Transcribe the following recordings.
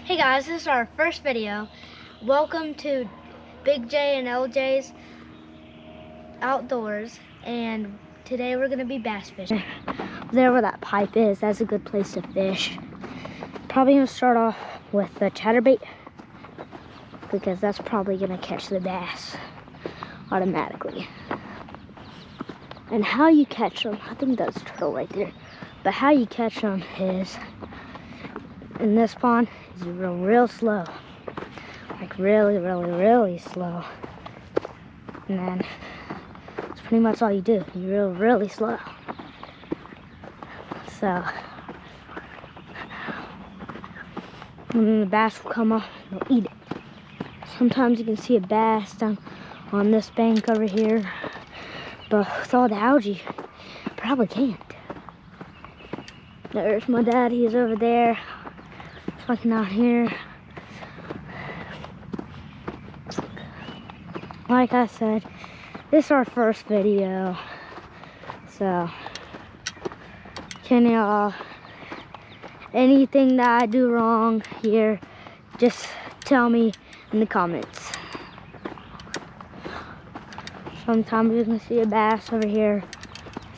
Hey guys, this is our first video. Welcome to Big J and LJ's Outdoors, and today we're gonna be bass fishing. There where that pipe is, that's a good place to fish. Probably gonna start off with the chatterbait because that's probably gonna catch the bass automatically. And how you catch them, I think that's a turtle right there, but how you catch them is in this pond is real slow, like really slow, and then that's pretty much all you do. You really slow. So and then the bass will come up and they'll eat it. Sometimes you can see a bass down on this bank over here, but with all the algae, probably can't. There's my dad, he's over there, fucking out here. Like I said, this is our first video, so can y'all, anything that I do wrong here, just tell me in the comments. Sometimes you can see a bass over here.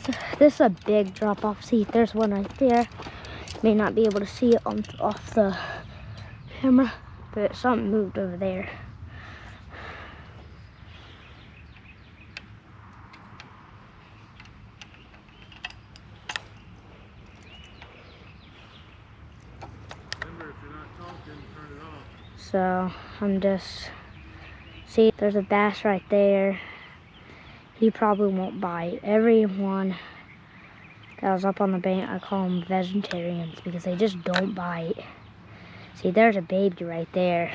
So this is a big drop off. See, there's one right there. May not be able to see it off the camera, but something moved over there. Remember, if you're not talking, turn it off. So I'm just, see, there's a bass right there. He probably won't bite. Everyone that was up on the bank, I call them vegetarians because they just don't bite. See, there's a baby right there.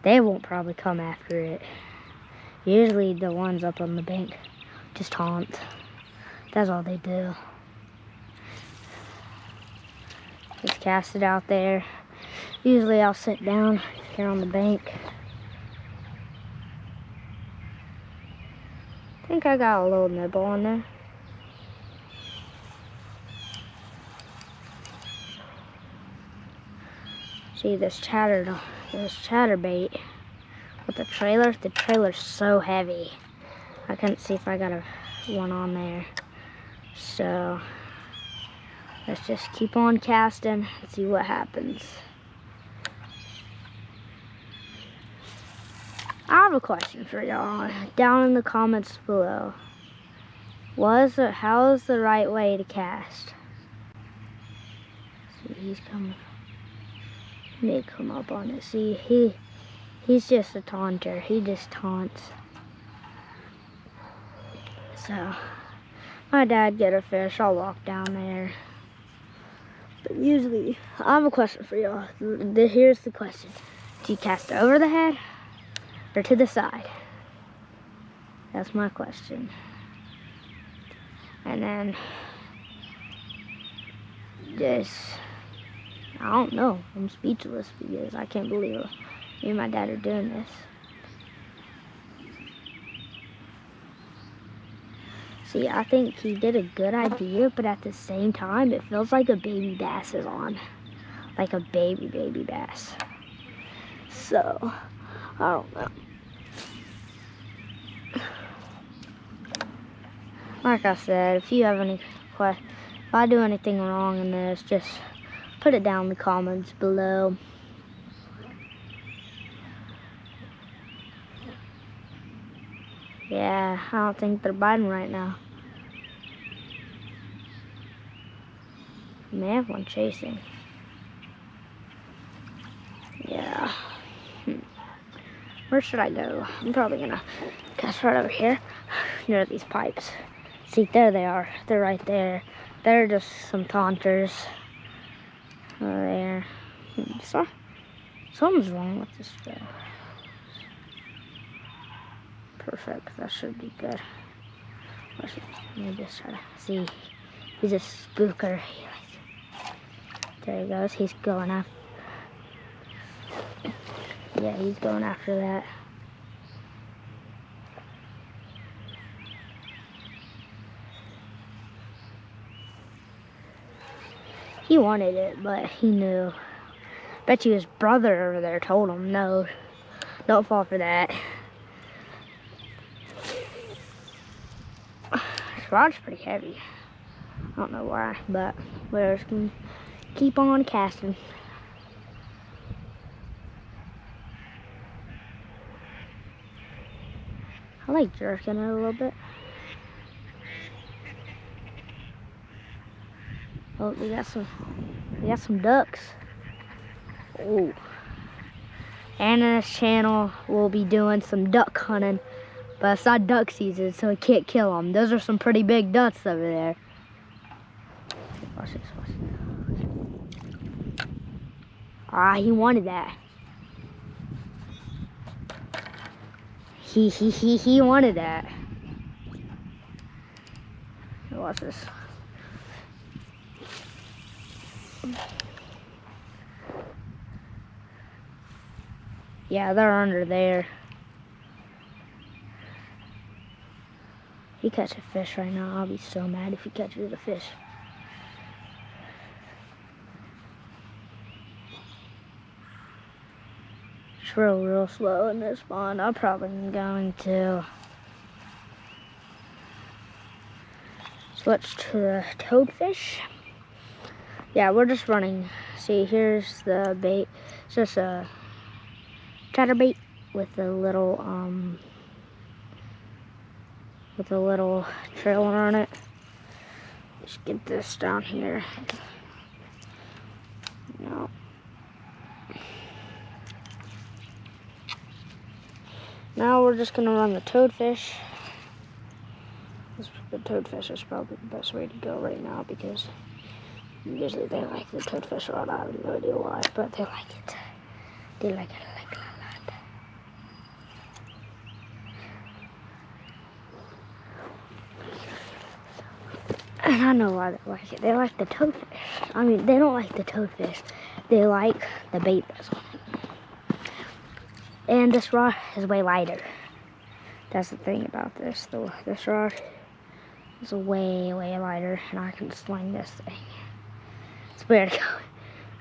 They won't probably come after it. Usually the ones up on the bank just taunt. That's all they do. Just cast it out there. Usually I'll sit down here on the bank. I think I got a little nibble on there. See this chatterbait with the trailer. The trailer's so heavy. I couldn't see if I got one on there. So let's just keep on casting and see what happens. I have a question for y'all down in the comments below. How is the right way to cast? See, he's coming. He may come up on it. See, he's just a taunter. He just taunts. So my dad get a fish, I'll walk down there. But usually, I have a question for y'all. Here's the question. Do you cast over the head or to the side? That's my question. And then, I don't know. I'm speechless because I can't believe me and my dad are doing this. See, I think he did a good idea, but at the same time, it feels like a baby bass is on. Like a baby bass. So, I don't know. Like I said, if you have any questions, if I do anything wrong in this, just put it down in the comments below. Yeah, I don't think they're biting right now. May have one chasing. Yeah. Where should I go? I'm probably gonna cast right over here near these pipes. See, there they are. They're right there. They're just some taunters. There. So, something's wrong with this thing. Perfect. That should be good. Let me just try to see. He's a spooker. There he goes. He's going after. Yeah, he's going after that. He wanted it, but he knew Bet you his brother over there told him, no, don't fall for that. This rod's pretty heavy. I don't know why, but we're just gonna keep on casting. I like jerking it a little bit. Oh, we got some ducks. Oh. And in this channel, we'll be doing some duck hunting, but it's not duck season, so we can't kill them. Those are some pretty big ducks over there. Watch this, watch this. Ah, he wanted that. He wanted that. Watch this. Yeah, they're under there. He catches a fish right now. I'll be so mad if he catches a fish. It's real slow in this pond. I'm probably going to switch to the toadfish. Yeah, we're just running. See, here's the bait. It's just a chatterbait with a little trailer on it. Just get this down here. No. Now we're just gonna run the toadfish. The toadfish is probably the best way to go right now because usually they like the toadfish rod. I have no idea why, but they like it. They like it a lot. And I know why they like it. They like the toadfish. I mean, they don't like the toadfish. They like the bait that's on it. And this rod is way lighter. That's the thing about this. This rod is way lighter, and I can sling this thing. It's weird going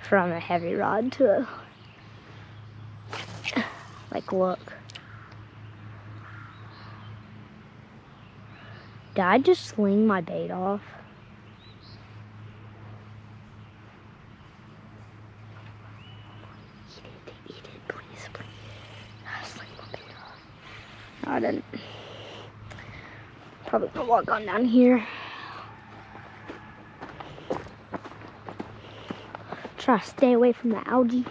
from a heavy rod to a, like, look. Did I just sling my bait off? Eat it, please. Sling my bait off. No, I didn't. Probably gonna walk on down here. Try to stay away from the algae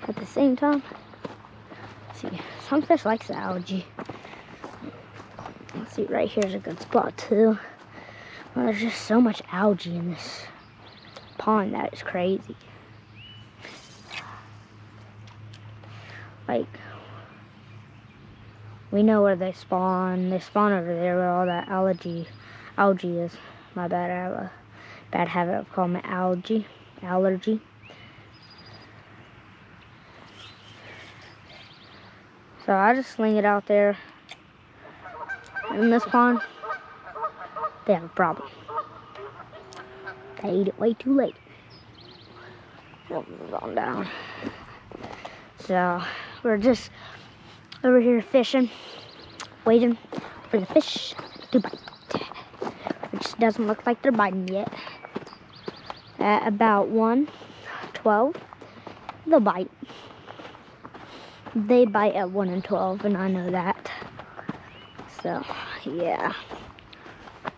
at the same time. See, some fish likes the algae. Let's see, right here's a good spot too. Well, there's just so much algae in this pond that is crazy. Like, we know where they spawn. They spawn over there where all that algae is. My bad, I have a bad habit of calling it allergy. So I just sling it out there. In this pond, they have a problem. They ate it way too late. We'll move on down. So we're just over here fishing, waiting for the fish to bite. Which doesn't look like they're biting yet. At about 1:12, they'll bite. They bite at 1 and 12, and I know that. So, yeah.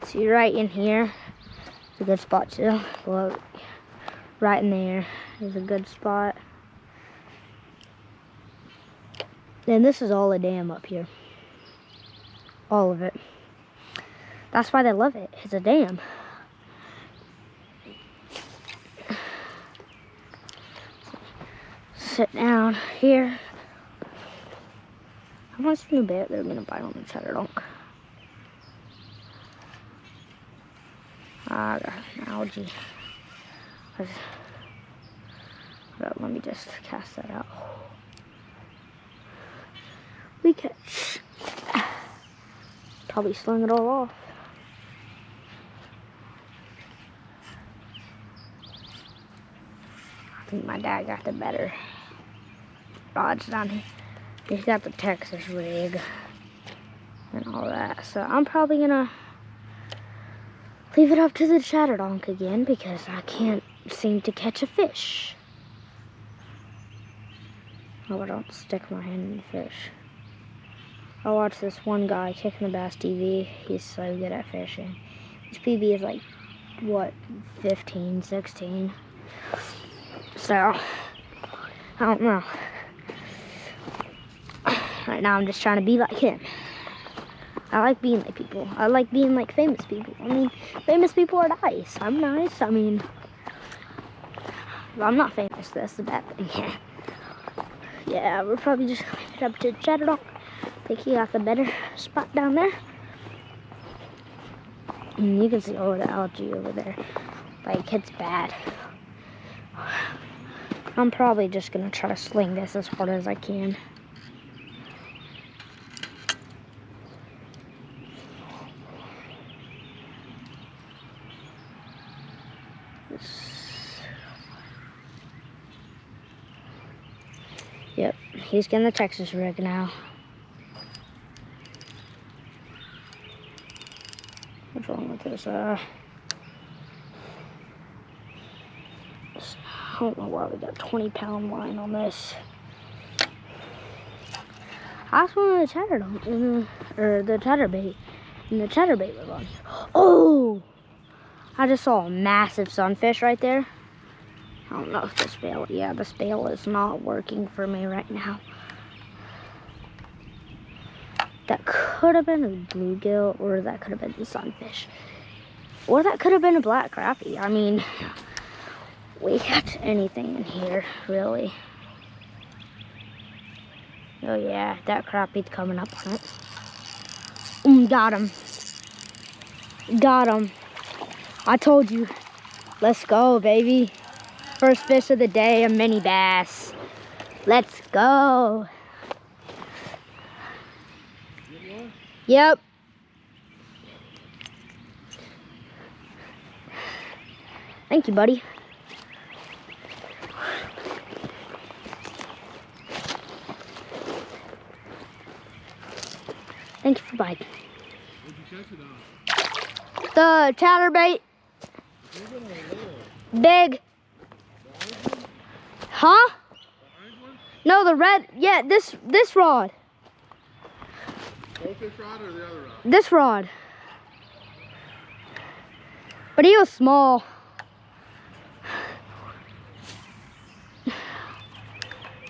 See, right in here is a good spot too. Well, right in there is a good spot. And this is all a dam up here. All of it. That's why they love it. It's a dam. Sit down here. I want to see a bit. They're gonna bite on the cheddar donk. I got an algae. Let me just cast that out. We catch. Probably sling it all off. think my dad got the better rods down here. He's got the Texas rig and all that. So I'm probably gonna leave it up to the chatterdonk again because I can't seem to catch a fish. Oh, I don't stick my hand in the fish. I watched this one guy kicking the bass TV. He's so good at fishing. His PB is like, what, 15, 16. So, I don't know. Right now I'm just trying to be like him. I like being like people. I like being like famous people. I mean, famous people are nice. I'm nice. I mean, I'm not famous. That's the bad thing. Yeah, we're probably just going to leave it up to chatterdonk. I think he got the better spot down there. And you can see all the algae over there. Like, it's bad. I'm probably just going to try to sling this as hard as I can. Yep, he's getting the Texas rig now. What's wrong with this? I don't know why we got 20-pound line on this. I just wanted the chatterdonk, or the chatterbait, and the chatterbait was on. Oh! I just saw a massive sunfish right there. I don't know if this bail, yeah, this bail is not working for me right now. That could have been a bluegill, or that could have been the sunfish. Or that could have been a black crappie. I mean, we catch anything in here, really. Oh yeah, that crappie's coming up on it. Got him. Got him. I told you. Let's go, baby. First fish of the day, a mini bass. Let's go. Yep. Thank you, buddy. Thank you for biting. What'd you catch it on? The chatterbait. Big. Huh? The orange one? No, the red. Yeah, this rod. Goldfish rod or the other rod? This rod. But he was small.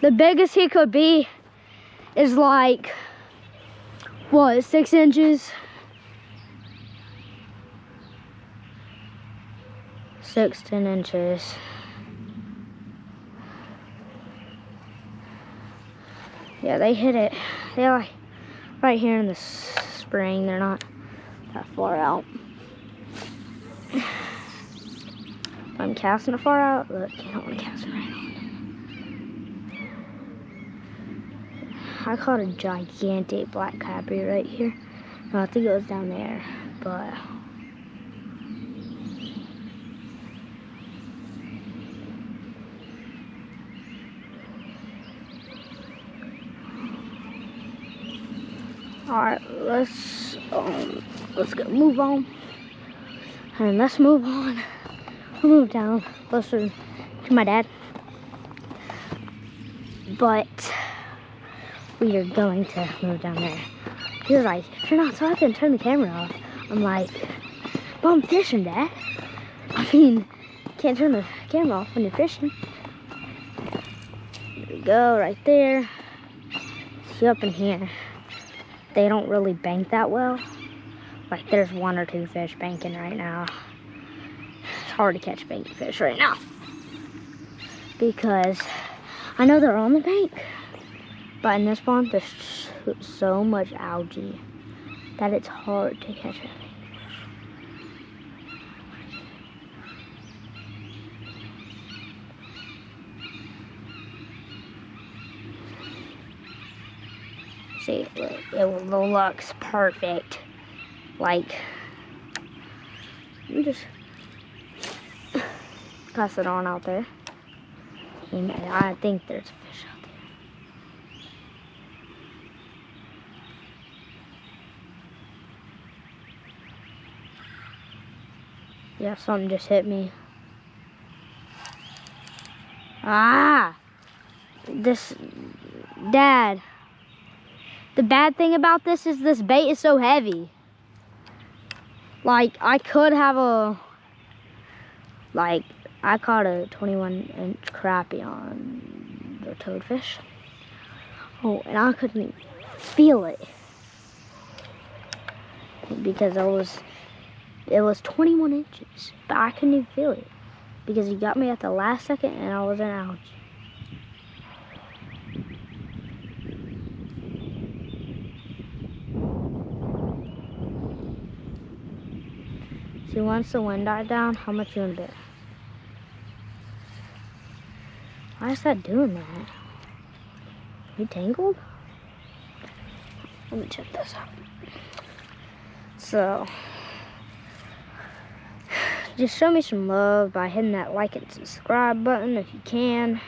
The biggest he could be is like, what, 6 inches? 6, 10 inches. Yeah, they hit it. They're like right here in the spring. They're not that far out. If I'm casting it far out, look, you don't want to cast it right on. I caught a gigantic black crappie right here. No, I think it was down there, but all right, let's go move on, and let's move on. We'll move down closer to my dad, but we are going to move down there. He was like, if you're not talking, turn the camera off. I'm like, well, I'm fishing, Dad. I mean, can't turn the camera off when you're fishing. There we go, right there. See, up in here, they don't really bank that well. Like, there's 1 or 2 fish banking right now. It's hard to catch bank fish right now, because I know they're on the bank, but in this pond, there's so much algae that it's hard to catch a bankfish. See, it looks perfect. Like, let me just pass it on out there. And I think there's a fish out there. Yeah, something just hit me. Ah! Dad. The bad thing about this is this bait is so heavy. Like, I could have I caught a 21-inch crappie on the toadfish. Oh, and I couldn't feel it. Because it was 21 inches, but I couldn't even feel it. Because he got me at the last second and I was in algae. See, once the wind died down, how much you want to bet? Why is that doing that? You tangled? Let me check this out. So, just show me some love by hitting that like and subscribe button if you can.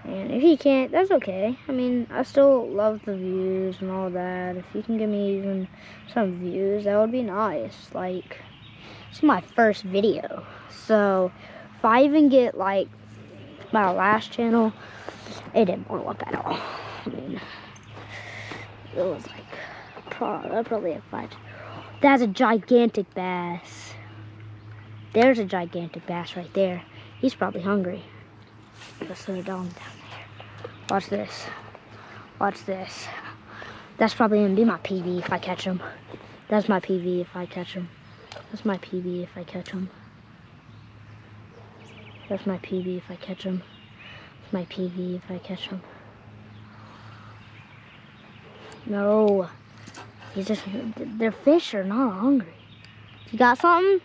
And if you can't, that's okay. I mean, I still love the views and all that. If you can give me even some views, that would be nice. Like, it's my first video. So, if I even get, like, my last channel, it didn't blow up at all. I mean, it was, like, probably a 5. That's a gigantic bass. There's a gigantic bass right there. He's probably hungry. Let's throw it down there. Watch this. Watch this. That's probably gonna be my PB if I catch him. That's my PB if I catch him. That's my PB if I catch him. That's my PB if I catch him. That's my PB if I catch him. No. Their fish are not hungry. You got something?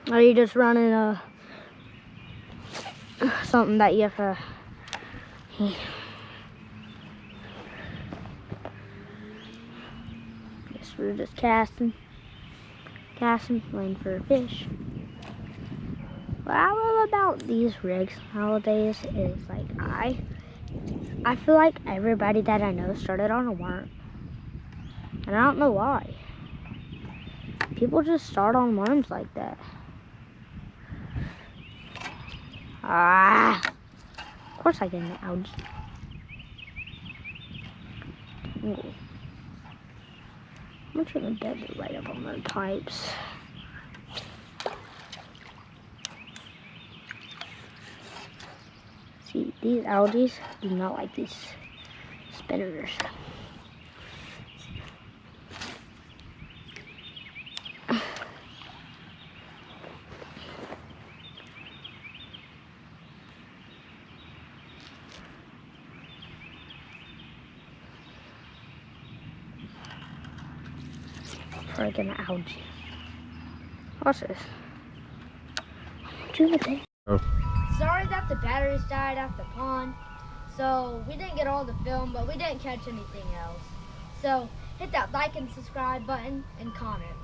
Or are you just running something that you have to... Guess we're just casting, waiting for a fish. What I love about these rigs nowadays is, like, I feel like everybody that I know started on a worm. And I don't know why. People just start on worms like that. Ah! Of course I get an algae. Ooh. I'm just gonna bed it right up on the pipes. See, these algae do not like these spinners. Friggin' algae. What's this? Sorry that the batteries died at the pond. So we didn't get all the film, but we didn't catch anything else. So hit that like and subscribe button and comment.